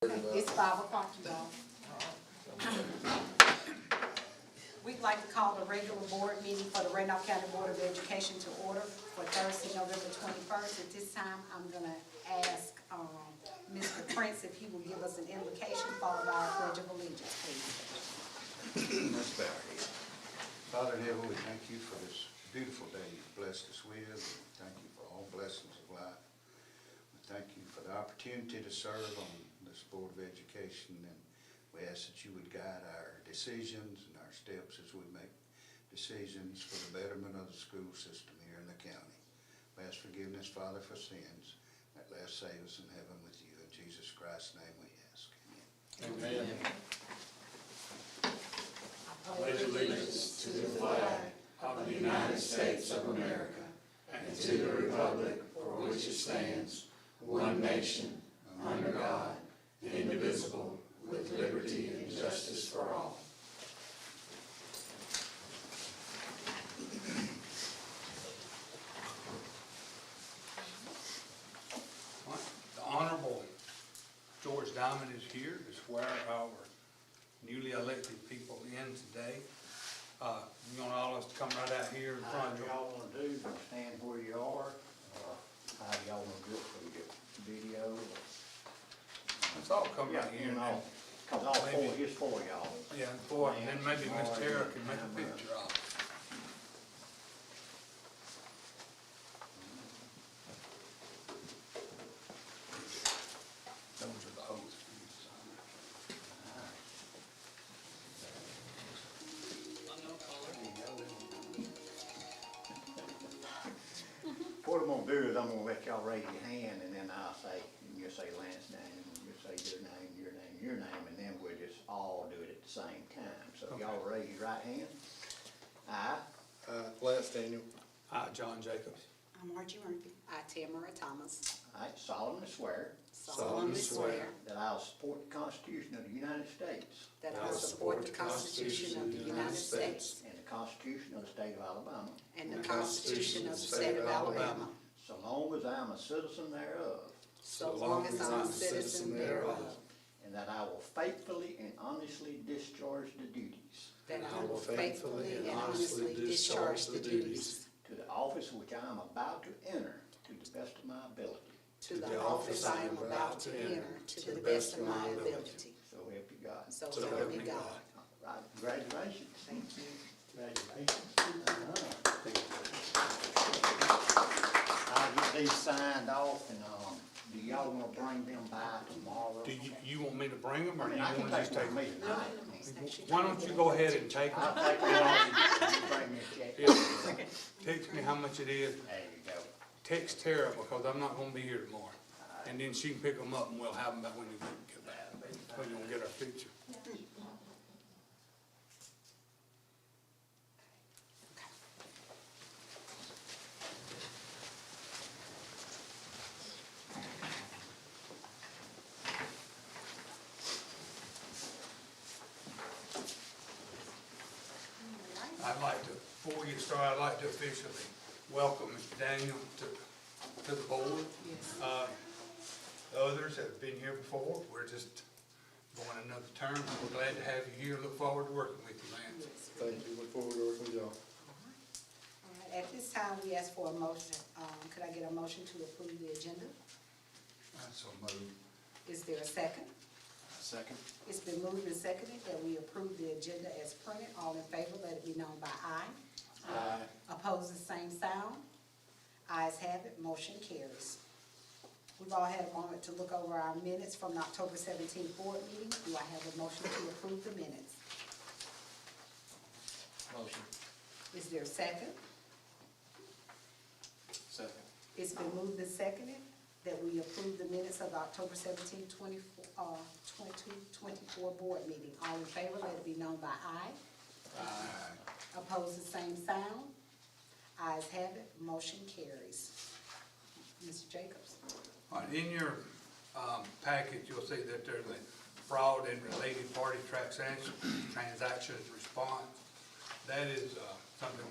It's 5 o'clock, y'all. We'd like to call the regular board meeting for the Randolph County Board of Education to order for Thursday, November 21st. At this time, I'm gonna ask, Mr. Prince if he will give us an invocation followed by our pledge of allegiance, please. Let's bow our heads. Father in heaven, we thank you for this beautiful day you've blessed us with. We thank you for all blessings of life. We thank you for the opportunity to serve on this Board of Education, and we ask that you would guide our decisions and our steps as we make decisions for the betterment of the school system here in the county. We ask forgiveness, Father, for sins. At last save us in heaven with you. In Jesus Christ's name we ask. Amen. Amen. I pledge allegiance to the flag of the United States of America and to the republic for which it stands, one nation, under God, indivisible, with liberty and justice for all. The Honorable George Diamond is here to swear our newly elected people in today. You want all us to come right out here in front of you? Y'all want to do, stand where you are, how y'all want to do it for your video? Let's all come right here. Cause all four, just four y'all. Yeah, boy, and then maybe Miss Tara can make a picture of it. Those are the oaths for you to sign. What I'm gonna do is I'm gonna let y'all raise your hand, and then I'll say, and you'll say Lance's name, and you'll say your name, your name, your name, and then we'll just all do it at the same time. So if y'all raise your right hand. I Lance Daniel. I, John Jacobs, I'm Archie Murphy. I, Tamara Thomas. solemnly swear Solemnly swear that I will support the Constitution of the United States that I will support the Constitution of the United States and the Constitution of the State of Alabama, and the Constitution of the State of Alabama, so long as I am a citizen thereof, so long as I'm a citizen thereof, and that I will faithfully and honestly discharge the duties that I will faithfully and honestly discharge the duties to the office which I am about to enter to the best of my ability. to the office I am about to enter to the best of my ability. So help you God. So help me God. All right, congratulations. Thank you. Congratulations. I'll get these signed off, and do y'all want to bring them by tomorrow? do you want me to bring them, I or do mean, you I can want to just take take one them? with me tonight. Why don't you go ahead and take I'll them? take it off, bring me a check. Yeah. Text me how much it is. There you go. Text Tara, because I'm not gonna be here tomorrow. And then she can pick them up and we'll have them back when you get back. When you get our picture. I'd like to, before we get started, I'd like to officially welcome Mr. Daniel to the board. Yes. Others have been here before, we're just going another term, we're glad to have you here, look forward to working with you, Lance. Thank you. Look forward to working with y'all. All right, at this time, we ask for a motion. Could I get a motion to approve the agenda? So moved. Is there a second? Second. It's been moved and seconded that we approve the agenda as printed. All in favor, let it be known by aye. Aye. Opposed, the same sound. Ayes have it, motion carries. We've all had a moment to look over our minutes from the October 17th board meeting. Do I have a motion to approve the minutes? Motion. Is there a second? Second. It's been moved and seconded that we approve the minutes of the October 17th, 2024 board meeting. All in favor, let it be known by aye. Opposed, the same sound. Ayes have it, motion carries. Mr. Jacobs? All right, in your package, you'll see that there's a fraud and related party transactions response. That is something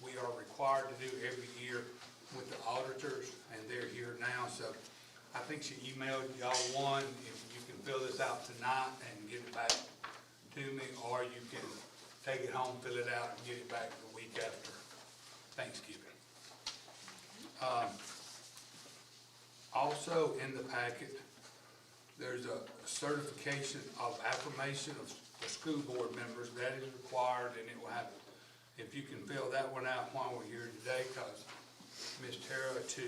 we are required to do every year with the auditors, and they're here now, so I think she emailed y'all one. If you can fill this out tonight and get it back to me, or you can take it home, fill it out, and get it back the week after Thanksgiving. Also in the packet, there's a certification of affirmation of the school board members. That is required, and it will have, if you can fill that one out while we're here today, because Ms. Tara, to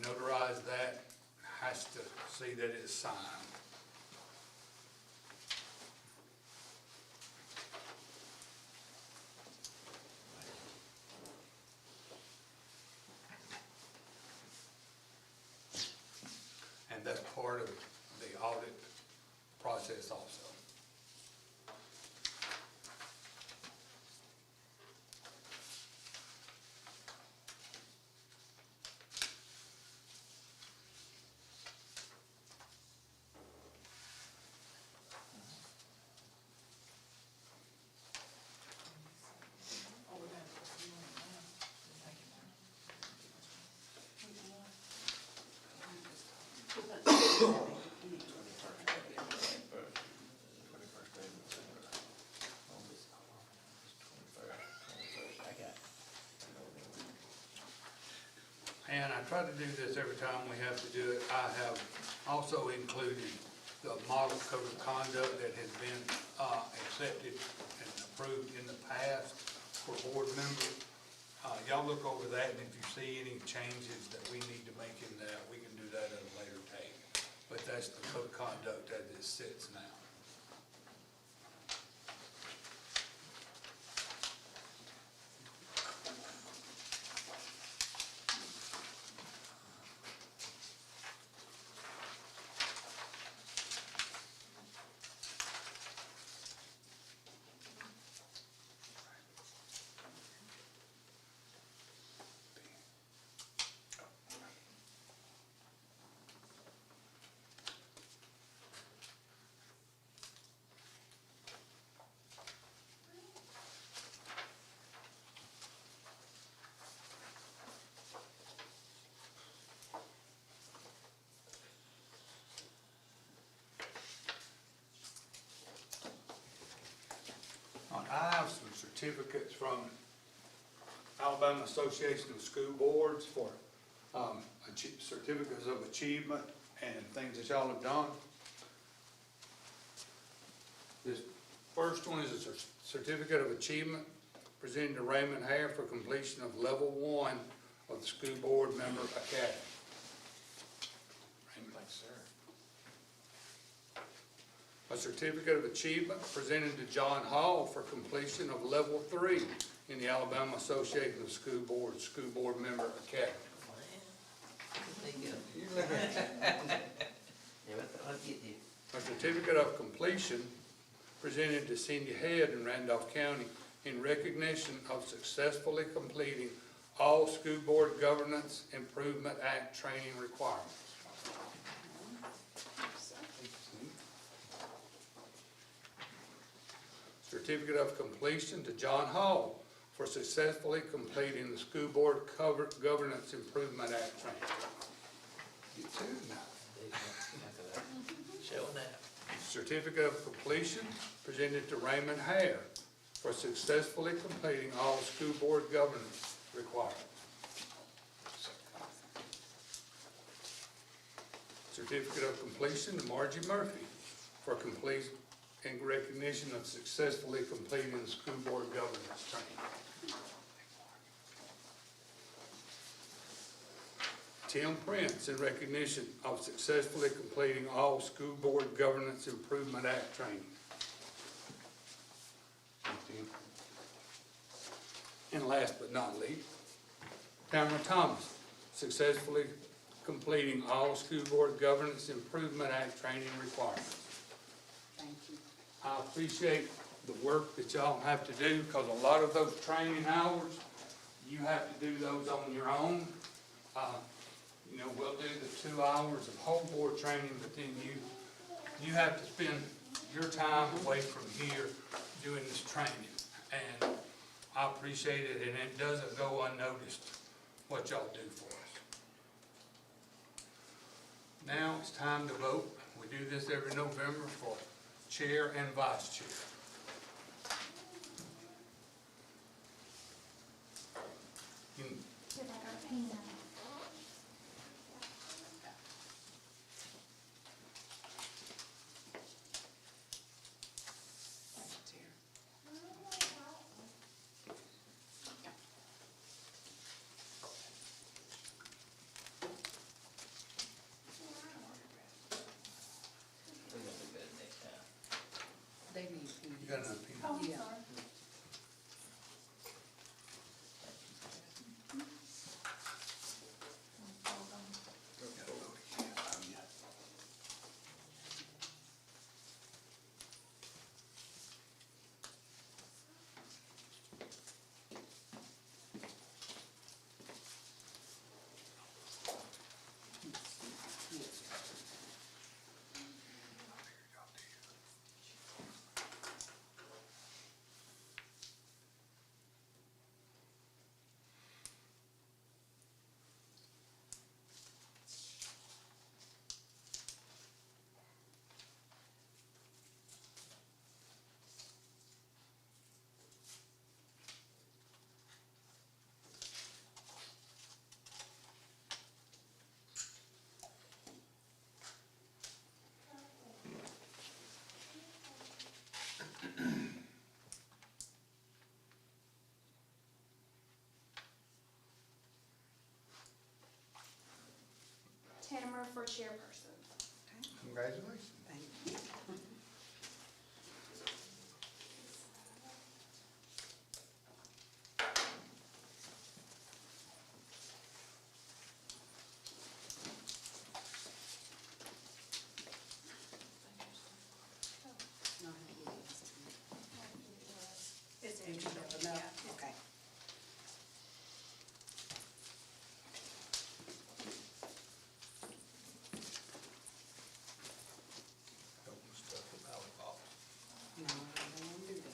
notarize that, has to see that it's signed. And that's part of the audit process also. And I try to do this every time we have to do it. I have also included the model code of conduct that has been accepted and approved in the past for board members. Y'all look over that, and if you see any changes that we need to make in that, we can do that at a later date. But that's the code of conduct as it sits now. I have some certificates from Alabama Association of School Boards for certificates of achievement and things that y'all have done. This first one is a certificate of achievement presented to Raymond Hare for completion of level 1 of the School Board Member Academy. Thanks, sir. A certificate of achievement presented to John Hall for completion of level 3 in the Alabama Association of School Boards, School Board Member Academy. A certificate of completion presented to Cindy Head in Randolph County in recognition of successfully completing all School Board Governance Improvement Act training requirements. Certificate of completion to John Hall for successfully completing the School Board Governance Improvement Act training. You too now. Showing that. Certificate of completion presented to Raymond Hare for successfully completing all School Board Governance requirements. Certificate of completion to Margie Murphy for complete in recognition of successfully completing the School Board Governance training. Tim Prince in recognition of successfully completing all School Board Governance Improvement Act training. And last but not least, Tamara Thomas, successfully completing all School Board Governance Improvement Act training requirements. Thank you. I appreciate the work that y'all have to do, because a lot of those training hours, you have to do those on your own. You know, we'll do the 2 hours of whole board training, but then you have to spend your time away from here doing this training. And I appreciate it, and it doesn't go unnoticed what y'all do for us. Now it's time to vote. We do this every November for chair and vice chair. You can We're gonna be good next time. They need You got enough people? Oh, yeah. Tamara for chairperson. Congratulations. Thank you. No, I think it is. It's Did you have enough? Okay. Don't stuff the ballot box. No, I don't want to do that.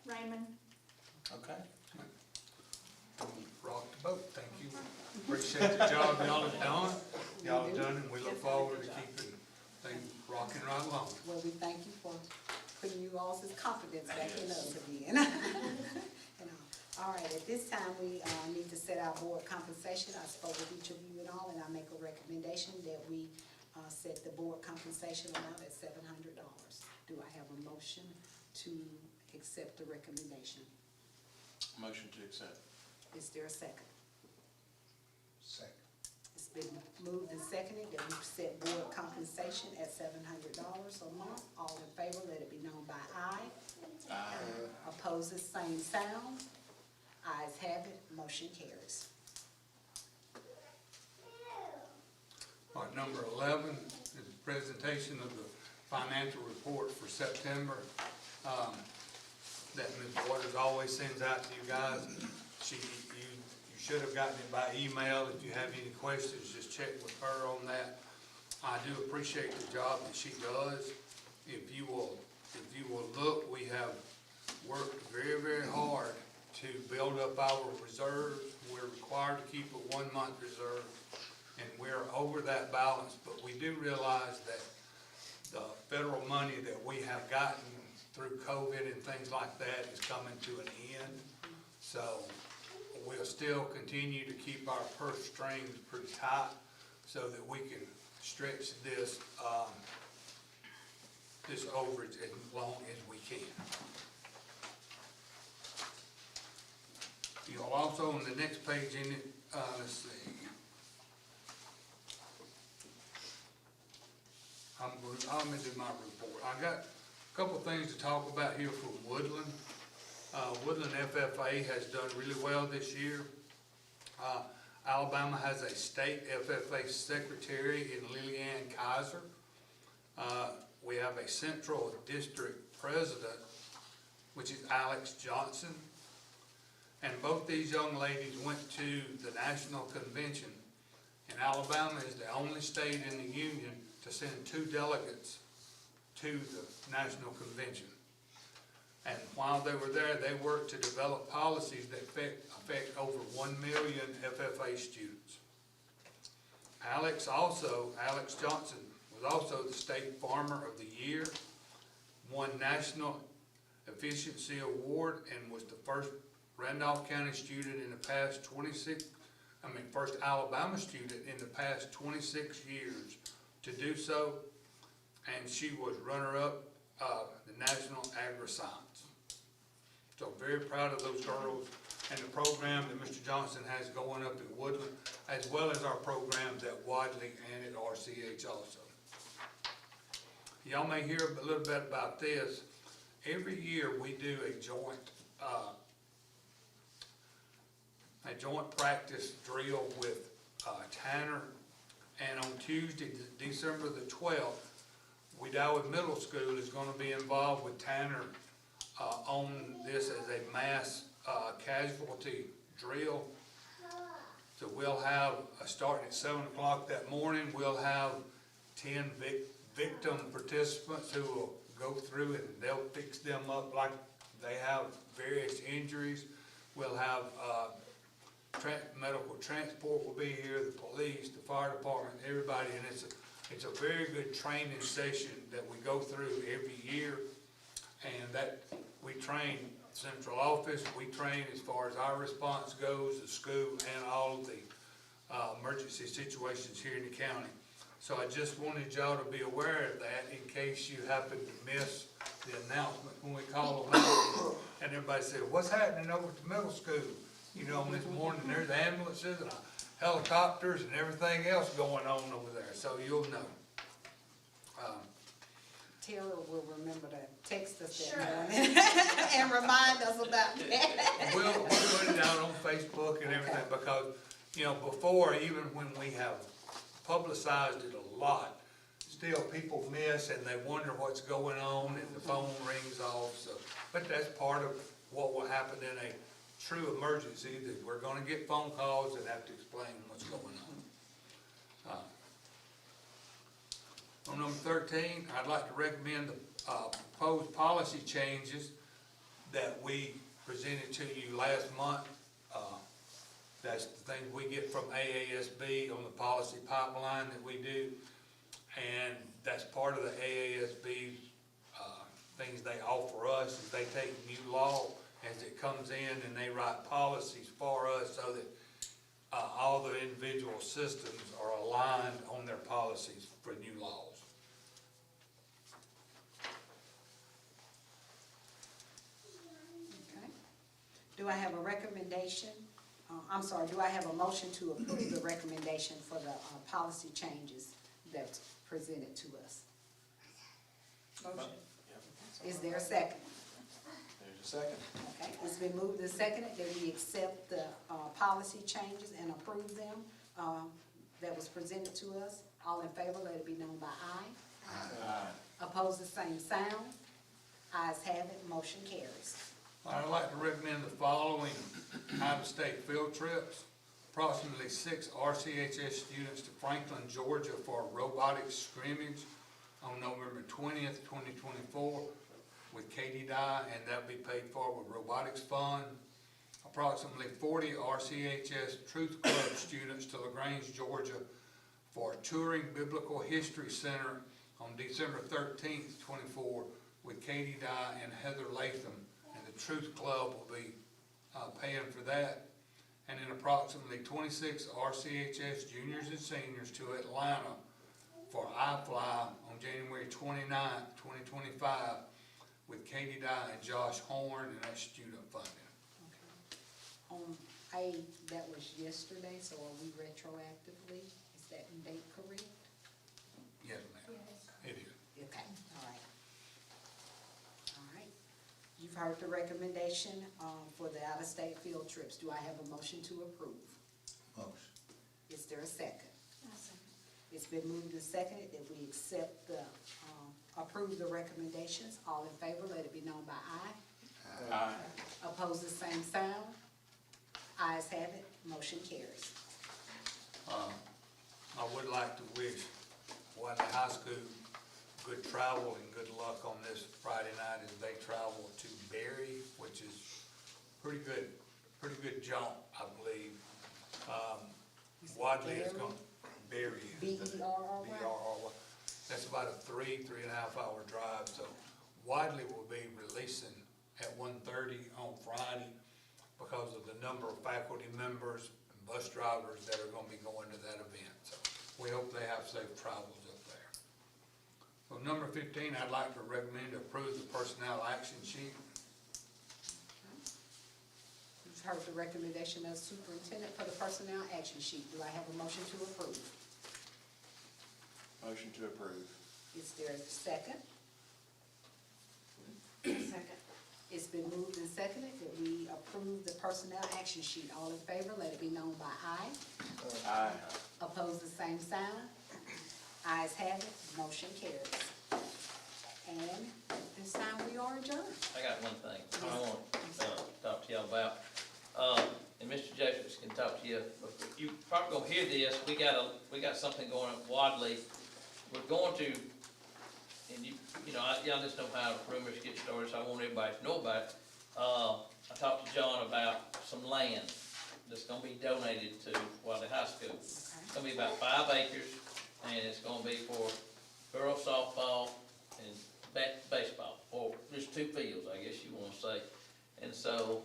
Raymond. Okay. Rock the boat, thank you. Appreciate the job y'all have done. Y'all have done, and we look forward to keeping things rocking right along. Well, we thank you for putting you all's confidence back in us again. You know, all right, at this time, we need to set our board compensation. I spoke with each of you and all, and I make a recommendation that we set the board compensation amount at $700. Do I have a motion to accept the recommendation? Motion to accept. Is there a second? Second. It's been moved and seconded that we set board compensation at $700 a month. All in favor, let it be known by aye. Aye. Opposes, same sound. Ayes have it, motion carries. All right, number 11 is a presentation of the financial report for September. That Ms. Waters always sends out to you guys. You should have gotten it by email. If you have any questions, just check with her on that. I do appreciate the job that she does. If you will look, we have worked very, very hard to build up our reserves. We're required to keep a 1 month reserve, and we're over that balance, but we do realize that the federal money that we have gotten through COVID and things like that is coming to an end. So we'll still continue to keep our purse strings pretty tight so that we can stretch this, this overage as long as we can. You'll also, on the next page in it, let's see. I'm gonna do my report. I got a couple of things to talk about here from Woodland. Woodland FFA has done really well this year. Alabama has a state FFA secretary in Lillian Kaiser. We have a central district president, which is Alex Johnson. And both these young ladies went to the national convention. And Alabama is the only state in the union to send 2 delegates to the national convention. And while they were there, they worked to develop policies that affect over 1 million FFA students. Alex Johnson was also the State Farmer of the Year, won National Efficiency Award, and was the first Randolph County student in the past first Alabama student in the past 26 years to do so. And she was runner-up the National Agri-Science. So very proud of those girls and the program that Mr. Johnson has going up at Woodland, as well as our programs at Wadley and at RCH also. Y'all may hear a little bit about this. Every year we do a joint practice drill with Tanner, and on Tuesday, December the 12th, Wedowee Middle School is going to be involved with Tanner on this as a mass casualty drill. So we'll have, starting at 7 o'clock that morning, we'll have 10 victim participants who will go through and they'll fix them up like they have various injuries. We'll have medical transport will be here, the police, the fire department, everybody, and it's a very good training session that we go through every year. And that we train central office, we train as far as our response goes, the school, and all of the emergency situations here in the county. So I just wanted y'all to be aware of that in case you happen to miss the announcement when we call them out. And everybody said, what's happening over at the middle school? You know, this morning there's ambulances and helicopters and everything else going on over there, so you'll know. Tara will remember to text us Sure. that morning and remind us about that. We'll put it out on Facebook and everything, because, you know, before, even when we have publicized it a lot, still people miss and they wonder what's going on and the phone rings off, so, but that's part of what will happen in a true emergency, that we're gonna get phone calls and have to explain what's going on. On number 13, I'd like to recommend the proposed policy changes that we presented to you last month. That's the things we get from AASB on the policy pipeline that we do. And that's part of the AASB's things they offer us, is they take new law as it comes in and they write policies for us so that all the individual systems are aligned on their policies for new laws. Okay. Do I have a recommendation? Do I have a motion to approve the recommendation for the policy changes that's presented to us? Motion. Is there a second? There's a second. Okay, it's been moved and seconded that we accept the policy changes and approve them that was presented to us. All in favor, let it be known by aye. Aye. Opposed, the same sound. Ayes have it, motion carries. I'd like to recommend the following out-of-state field trips. Approximately 6 RCHS students to Franklin, Georgia for a robotics scrimmage on November 20th, 2024 with Katie Dye, and that'll be paid for with robotics fund. Approximately 40 RCHS Truth Club students to LaGrange, Georgia for a touring biblical history center on December 13th, 24 with Katie Dye and Heather Latham. And the Truth Club will be paying for that. And then approximately 26 RCHS juniors and seniors to Atlanta for iFly on January 29th, 2025 with Katie Dye and Josh Horn, and that's student funding. Okay. On A, that was yesterday, so are we retroactively, is that date correct? Yes, ma'am. It Okay, all right. All right. You've heard the recommendation, for the out-of-state field trips. Do I have a motion to approve? Motion. Is there a second? It's been moved and seconded that we accept the, approve the recommendations. All in favor, let it be known by aye. Aye. Oppose the same sign. Ayes have it, motion carries. I would like to wish Wadley High School good travel and good luck on this Friday night as they travel to Berry, which is pretty good jump, I believe. Wadley is going, Berry. B-E-R-R-Y? B-E-R-R-Y. That's about a 3.5 hour drive, so Wadley will be releasing at 1:30 on Friday because of the number of faculty members and bus drivers that are gonna be going to that event. So we hope they have safe travels up there. So number 15, I'd like to recommend to approve the personnel action sheet. You've heard the recommendation of the superintendent for the personnel action sheet. Do I have a motion to approve? Motion to approve. Is there a second? Second. It's been moved and seconded that we approve the personnel action sheet. All in favor, let it be known by aye. Aye. Oppose the same sign. Ayes have it, motion carries. And at this time, we are adjourned. I got one thing I want to talk to y'all about, and Mr. Jacobs can talk to you. You probably gonna hear this, we got something going on at Wadley. We're going to, and y'all just know how rumors get started, so I want everybody to know about it. I talked to John about some land that's gonna be donated to Wadley High School. It's gonna be about 5 acres, and it's gonna be for girls softball and baseball, or just 2 fields, I guess you wanna say. And so,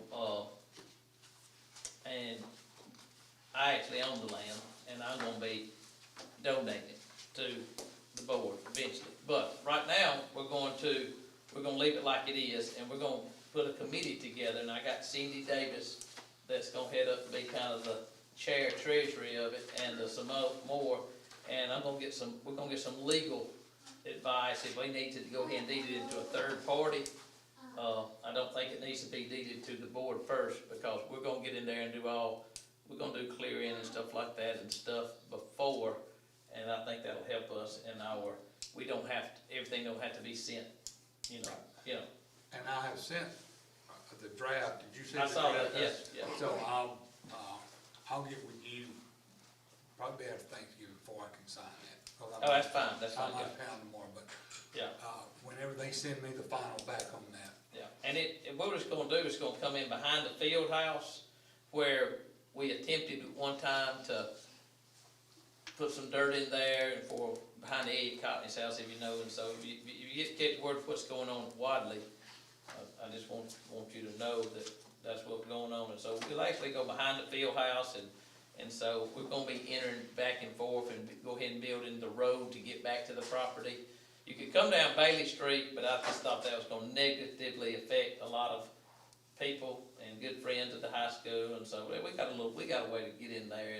and I actually own the land, and I'm gonna be donating it to the board eventually. But right now, we're gonna leave it like it is, and we're gonna put a committee together, and I got Cindy Davis that's gonna head up to be kind of the chair treasury of it, and some more, and we're gonna get some legal advice if we need to go ahead and deed it into a third party. I don't think it needs to be deeded to the board first, because we're gonna get in there and we're gonna do clear in and stuff like that and stuff before, and I think that'll help us in everything don't have to be sent, you know. And I have sent the draft, did you send I the saw draft? that, yes, yeah. So I'll get with you probably after Thanksgiving before I can sign that. Oh, that's fine, I'm out of town tomorrow, but, Yeah. whenever they send me the final back on that. Yeah, and what it's gonna do is gonna come in behind the field house, where we attempted at one time to put some dirt in there and for behind the Eddie Cotton's house, if you know, and so if you get word of what's going on at Wadley, I just want you to know that that's what's going on, and so we'll actually go behind the field house, and so we're gonna be entering back and forth and go ahead and building the road to get back to the property. You could come down Bailey Street, but I just thought that was gonna negatively affect a lot of people and good friends at the high school, and so we got a way to get in there,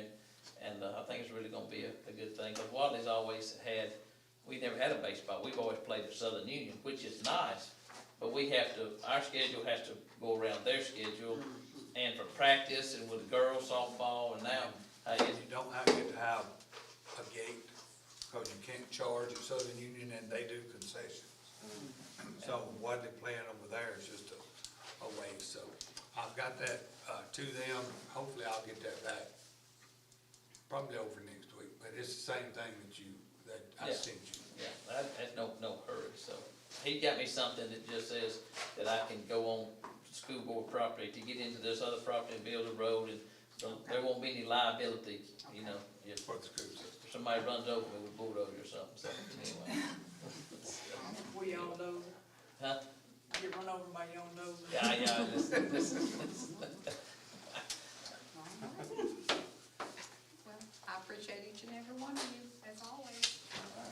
and I think it's really gonna be a good thing, because Wadley's always we never had a baseball, we've always played at Southern Union, which is nice, but our schedule has to go around their schedule, and for practice, and with girls softball, and now, And you don't get to have a gate, because you can't charge at Southern Union, and they do concessions. So what they're playing over there is just a waste, so I've got that, to them, hopefully I'll get that back probably over next week, but it's the same thing that I Yeah. sent you. yeah, that's no hurry, so. He got me something that just says that I can go on school board property to get into this other property and build a road, and so there won't be any liability, if For the school system. somebody runs over me with a bulldozer or something, so, anyway. We all know, Huh? get run over by your own nose. Yeah, Well, I appreciate each and every one of you.